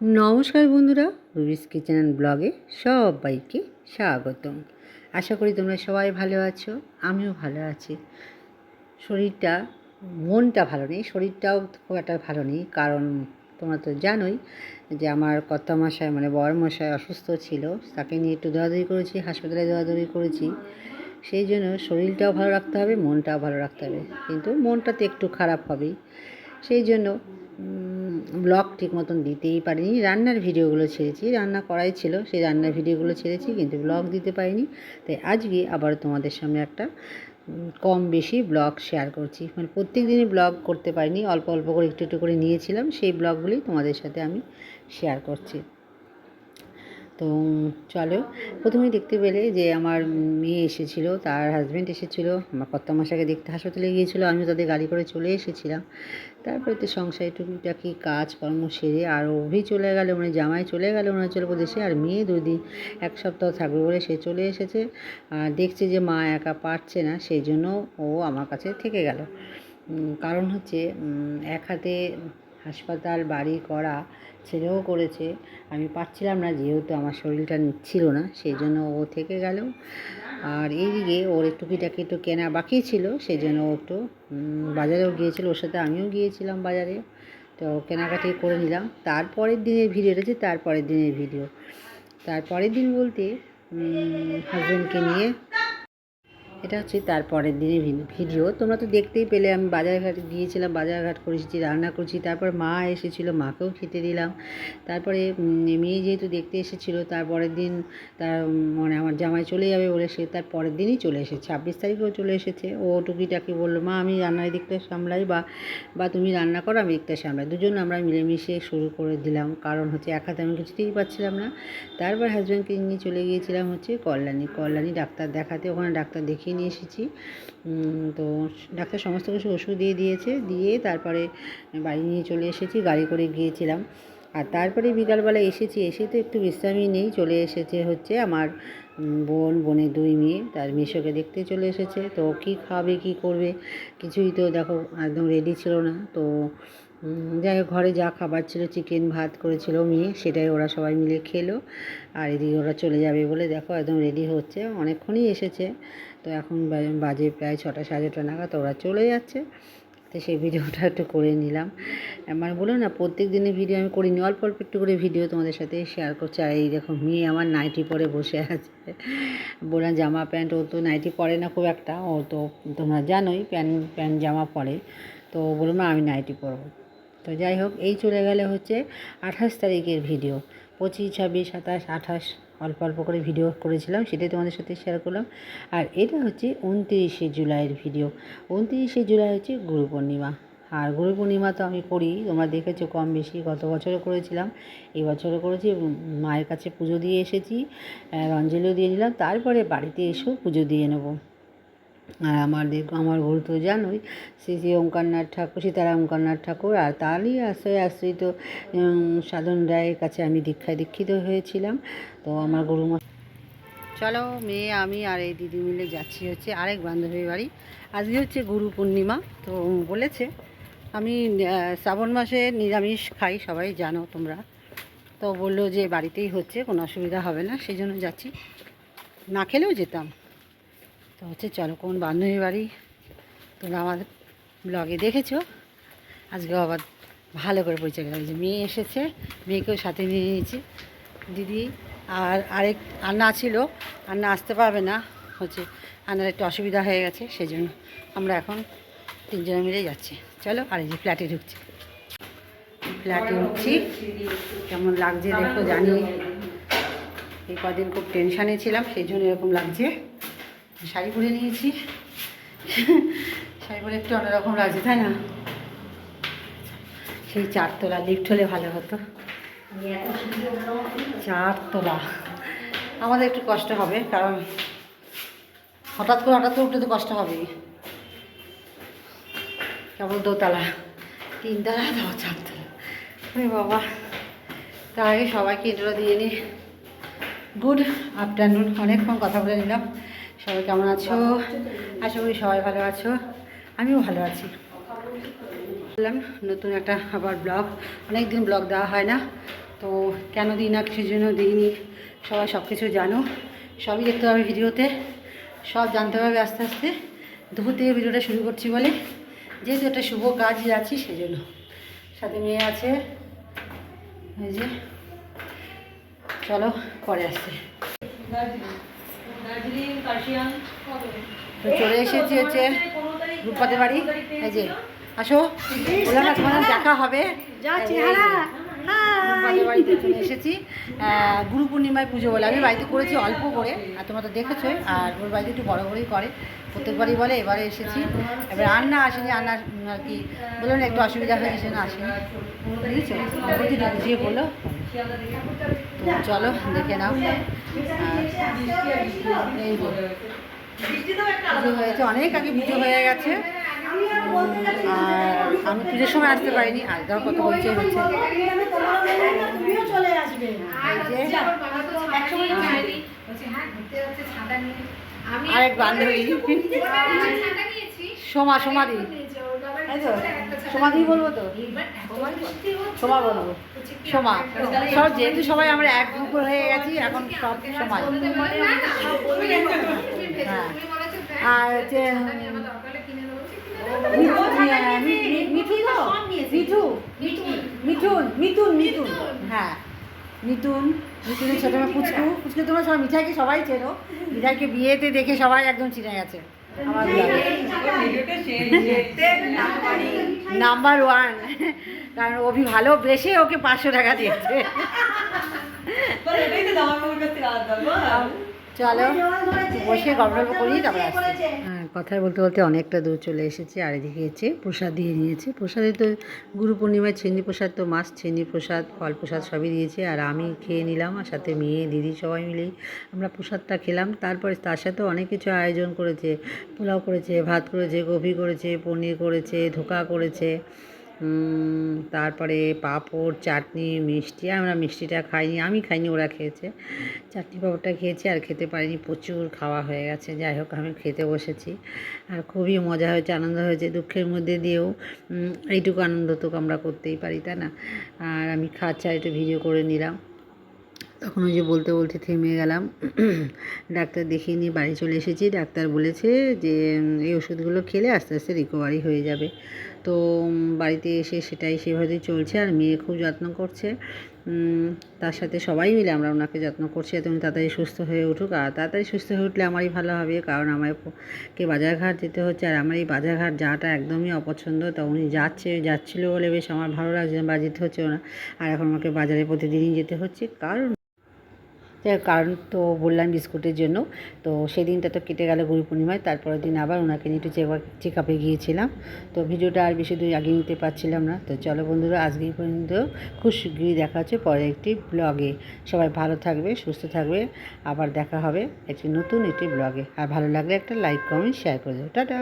নমস্কার বন্ধুরা, রুবিস kitchen and ব্লগে সবাইকে স্বাগতম। আশা করি তোমরা সবাই ভালো আছো, আমিও ভালো আছি। মনটা ভালো নেই, শরীরটাও খুব একটা ভালো নেই। কারণ তোমরা তো জানোই যে আমার কর্তামশাই মানে বরমশাই অসুস্থ ছিল, তাকে নিয়ে একটু দৌড়াদৌড়ি করেছি, হাসপাতালে দৌড়াদৌড়ি করেছি। সেই জন্য শরীরটাও ভালো রাখতে হবে, মনটাও ভালো রাখতে হবে, কিন্তু মনটা তো একটু খারাপ হবেই। সেই জন্য ব্লগ ঠিক মতন দিতেই পারিনি। রান্নার ভিডিওগুলো ছেড়েছি, রান্না করাই ছিল, সেই রান্নার ভিডিওগুলো ছেড়েছি, কিন্তু ব্লগ দিতে পারিনি। তাই আজকে আবার তোমাদের সামনে একটা কম বেশি ব্লগ শেয়ার করছি। মানে প্রত্যেক দিনই ব্লগ করতে পারিনি, অল্প অল্প করে একটু একটু করে নিয়েছিলাম, সেই ব্লগগুলি তোমাদের সাথে আমি শেয়ার করছি। তো চলো, প্রথমেই দেখতে পেলে যে আমার মেয়ে এসেছিলো, তার হাজব্যান্ড এসেছিলো, আমার কর্তামশাইকে দেখতে হাসপাতালে গিয়েছিলো, আমিও তাদের গাড়ি করে চলে এসেছিলাম। তারপরে তো সংসারে টুকিটাকি কাজকর্ম সেরে আর অভি চলে গেল, মানে জামাই চলে গেল অরুণাচল প্রদেশে, আর মেয়ে 2 দিন 1 সপ্তাহ থাকবে বলে সে চলে এসেছে। আর দেখছে যে মা একা পারছে না, সেই জন্য ও আমার কাছে থেকে গেল। কারণ হচ্ছে এক হাতে হাসপাতাল বাড়ি করা, ছেলেও করেছে, আমি পারছিলাম না, যেহেতু আমার শরীরটা নিচ্ছিল না, সেই জন্য ও থেকে গেল। আর এইদিকে ওর টুকিটাকি একটু কেনা বাকি ছিল, সেই জন্য ও একটু বাজারেও গিয়েছিল, ওর সাথে আমিও গিয়েছিলাম বাজারে। তো কেনাকাটি করে নিলাম। তারপরের দিনের ভিডিও, এটা হচ্ছে তারপরের দিনের ভিডিও। তারপরের দিন বলতে হাজব্যান্ডকে নিয়ে, এটা হচ্ছে তারপরের দিনের ভিডিও। তোমরা তো দেখতেই পেলে আমি বাজারঘাট গিয়েছিলাম, বাজারঘাট করেছি, রান্না করছি, তারপর মা এসেছিলো, মাকেও খেতে দিলাম। তারপরে মেয়ে যেহেতু দেখতে এসেছিলো, তারপরের দিন তার মানে আমার জামাই চলে যাবে বলে সে তার পরের দিনই চলে এসেছে, 26 তারিখেও চলে এসেছে। ও টুকিটাকি বললো, মা আমি রান্নার দিকটা সামলাই, বা তুমি রান্না করো, আমি দিকটা সামলাই, দুজন আমরা মিলেমিশে শুরু করে দিলাম। কারণ হচ্ছে এক হাতে আমি কিছুতেই পারছিলাম না। তারপর হাজব্যান্ডকে নিয়ে চলে গিয়েছিলাম হচ্ছে কল্যাণী ডাক্তার দেখাতে। ওখানে ডাক্তার দেখিয়ে নিয়ে এসেছি। তো ডাক্তার সমস্ত কিছু ওষুধ দিয়ে তারপরে বাড়ি নিয়ে চলে এসেছি, গাড়ি করে গিয়েছিলাম। আর তারপরে বিকালবেলা এসে তো একটু বিশ্রামই নেই, চলে এসেছে হচ্ছে আমার বোনের 2 মেয়ে, তার মিশোকে দেখতে চলে এসেছে। তো কী খাবে কী করবে কিছুই তো দেখো একদম রেডি ছিল না। তো যাই হোক, ঘরে যা খাবার ছিল, চিকেন ভাত করেছিল মেয়ে, সেটাই ওরা সবাই মিলে খেলো। আর এদিকে ওরা চলে যাবে বলে দেখো একদম রেডি হচ্ছে, অনেকক্ষণই এসেছে। তো এখন বাজে প্রায় 6টা 6:30 নাগাদ, ওরা চলে যাচ্ছে। তো সেই ভিডিওটা একটু করে নিলাম। মানে বলো না, প্রত্যেক দিনের ভিডিও আমি করিনি, অল্প অল্প একটু করে ভিডিও তোমাদের সাথে শেয়ার করছি। আর এই দেখো মেয়ে আমার নাইটি পরে বসে আছে, বললাম জামা প্যান্ট, ও তো নাইটি পরে না খুব একটা, ও তো তোমরা জানোই প্যান্ট জামা পরে। তো বললাম আমি নাইটি পরবো। তো যাই হোক, এই চলে গেলে হচ্ছে 28 তারিখের ভিডিও। 25, 26, 27, 28 অল্প অল্প করে ভিডিও করেছিলাম, সেটাই তোমাদের সাথে শেয়ার করলাম। আর এটা হচ্ছে 29শে জুলাইয়ের ভিডিও। 29শে জুলাই হচ্ছে গুরু পূর্ণিমা। আর গুরু পূর্ণিমা তো আমি করি, তোমরা দেখেছো কম বেশি, গত বছরও করেছিলাম, এই বছরও করেছি। মায়ের কাছে পুজো দিয়ে এসেছি, অঞ্জলিও দিয়ে নিলাম, তারপরে বাড়িতে এসেও পুজো দিয়ে নেবো। আর আমার গুরু তো জানোই, শ্রী ওঙ্কারনাথ ঠাকুর, সীতারাম ওঙ্কারনাথ ঠাকুর, আর তারই আশ্রিত সাধন রায়ের কাছে আমি দীক্ষিত হয়েছিলাম। তো আমার গুরুমা, চলো মেয়ে আমি আর এই দিদি মিলে যাচ্ছি হচ্ছে আরেক বান্ধবীর বাড়ি। আজকে হচ্ছে গুরু পূর্ণিমা। তো বলেছে, আমি শ্রাবণ মাসে নিরামিষ খাই, সবাই জানো তোমরা। তো বললো যে বাড়িতেই হচ্ছে, কোনো অসুবিধা হবে না, সেই জন্য যাচ্ছি, না খেলেও যেতাম। তো হচ্ছে চলো, কোন বান্ধবী বাড়ি তোমরা আমাদের ব্লগে দেখেছো, আজকেও আবার ভালো করে পরিচয় গেলাম। যে মেয়ে এসেছে, মেয়েকেও সাথে নিয়ে নিয়েছি, দিদি আর আরেক আন্না ছিল, আন্না আসতে পারবে না, হচ্ছে আন্নার একটু অসুবিধা হয়ে গেছে, সেই জন্য আমরা এখন 3 জনে মিলে যাচ্ছি। চলো, আর এই যে ফ্ল্যাটে উঠছি, কেমন লাগছে দেখো। জানি এই কদিন খুব টেনশানে ছিলাম, সেই জন্য এরকম লাগছে। শাড়ি পরে নিয়েছি, শাড়ি পরে একটু অন্যরকম লাগছে, তাই না? সেই 4 তলা লিফট হলে ভালো হতো। 4 তলা আমাদের একটু কষ্ট হবে, কারণ হঠাৎ করে উঠতে তো কষ্ট হবেই। কেবল 2 তলা, 3 তলা, 4 তলা, বাবা। তার আগে সবাইকে ইন্ট্রো দিয়ে নিই। গুড আফটারনুন, অনেকক্ষণ কথা বলে নিলাম। সবাই কেমন আছো? আশা করি সবাই ভালো আছো, আমিও ভালো আছি। বললাম নতুন একটা আবার ব্লগ, অনেক দিন ব্লগ দেওয়া হয় না, তো কেন দিই না, কিছুর জন্য দিইনি, সবাই সব কিছু জানো, সবই দেখতে হবে ভিডিওতে, সব জানতে পারবে আস্তে আস্তে। দুপুর থেকে ভিডিওটা শুরু করছি বলে, যেহেতু একটা শুভ কাজ যাচ্ছি সেই জন্য। সাথে মেয়ে আছে, এই যে চলো পরে আসছে। তো চলে এসেছি হচ্ছে রূপপাতের বাড়ি। এই যে আসো, বললাম না তোমার দেখা হবে। রূপপাতের বাড়িতে চলে এসেছি গুরু পূর্ণিমায় পুজো বলে। আমি বাড়িতে করেছি অল্প করে, আর তোমরা তো দেখেছোই, আর ওর বাড়িতে একটু বড় করেই করে প্রত্যেকবারই বলে। এবারে এসেছি, এবার রান্না আসেনি, রান্না আর কি বললাম একটু অসুবিধা হয়েছে, সেজন্য আসেনি, বুঝেছো, বুঝিয়ে বললো। তো চলো দেখে নাও। এই পুজো হয়েছে, অনেক আগে পুজো হয়ে গেছে, আর আমি পুজোর সময় আসতে পারিনি। আর ধর কত হচ্ছে আরেক বান্ধবী সমাধি, তাই তো সমাধি বলবো, তো সোমা বলবো, সোমা। সব যেহেতু সবাই আমরা এক গ্রুপ হয়ে গেছি এখন, সব সময়। হ্যাঁ, আর হচ্ছে মিঠুন, হ্যাঁ মিঠুনের ছোটো মেয়ে পুচকু। তোমরা সবাই মিঠাইকে সবাই চেনো, মিঠাইকে বিয়েতে দেখে সবাই একদম চিনে গেছে আমার নাম্বার 1, কারণ অভি ভালোবেসে ওকে 500 টাকা দিয়েছে। চলো বসে গল্প করি, তারপরে আসছি। হ্যাঁ, কথা বলতে বলতে অনেকটা দূর চলে এসেছি। আর এদিকে হচ্ছে প্রসাদ দিয়ে নিয়েছে। প্রসাদে তো গুরু পূর্ণিমায় ছেনি প্রসাদ, তো মাছ ছেনি প্রসাদ, ফল প্রসাদ সবই দিয়েছে। আর আমি খেয়ে নিলাম, আর সাথে মেয়ে দিদি সবাই মিলেই আমরা প্রসাদটা খেলাম। তারপরে তার সাথে অনেক কিছু আয়োজন করেছে, পোলাও করেছে, ভাত করেছে, গোভি করেছে, পনির করেছে, ধোকা করেছে, তারপরে পাঁপড়, চাটনি, মিষ্টি। আমরা মিষ্টিটা খাইনি, আমি খাইনি, ওরা খেয়েছে। চাটনি পাঁপড়টা খেয়েছি, আর খেতে পারিনি, প্রচুর খাওয়া হয়ে গেছে। যাই হোক, আমি খেতে বসেছি, আর খুবই মজা হয়েছে, আনন্দ হয়েছে। দুঃখের মধ্যে দিয়েও এইটুকু আনন্দ তো আমরা করতেই পারি, তাই না? আর আমি খাচ্ছি, আর একটু ভিডিও করে নিলাম। তখন ওই যে বলতে বলতে থেমে গেলাম। ডাক্তার দেখিয়ে নিয়ে বাড়ি চলে এসেছি। ডাক্তার বলেছে যে এই ওষুধগুলো খেলে আস্তে আস্তে রিকভারি হয়ে যাবে। তো বাড়িতে এসে সেটাই সেভাবেই চলছে, আর মেয়ে খুব যত্ন করছে। তার সাথে সবাই মিলে আমরা ওনাকে যত্ন করছি, যাতে উনি তাড়াতাড়ি সুস্থ হয়ে উঠুক। আর তাড়াতাড়ি সুস্থ হয়ে উঠলে আমারই ভালো হবে, কারণ আমাকে বাজারঘাট যেতে হচ্ছে, আর আমার এই বাজারঘাট যাওয়াটা একদমই অপছন্দ। তা উনি যাচ্ছিলো বলে বেশ আমার ভালো লাগছে, বা যেতে হচ্ছে না। আর এখন আমাকে বাজারে প্রতিদিনই যেতে হচ্ছে, কারণ তো বললাম বিস্কুটের জন্য। তো সেদিনটা তো কেটে গেল গুরু পূর্ণিমায়। তারপরের দিন আবার ওনাকে নিয়ে একটু চেক আপে গিয়েছিলাম। তো ভিডিওটা আর বেশি দূর আগে নিতে পারছিলাম না। তো চলো বন্ধুরা, আজকেই পর্যন্ত, খুব শীঘ্রই দেখা হচ্ছে পরে একটি ব্লগে। সবাই ভালো থাকবে, সুস্থ থাকবে, আবার দেখা হবে একটি নতুন একটি ব্লগে। আর ভালো লাগলে একটা লাইক, কমেন্ট, শেয়ার করে দেবো। টাটা।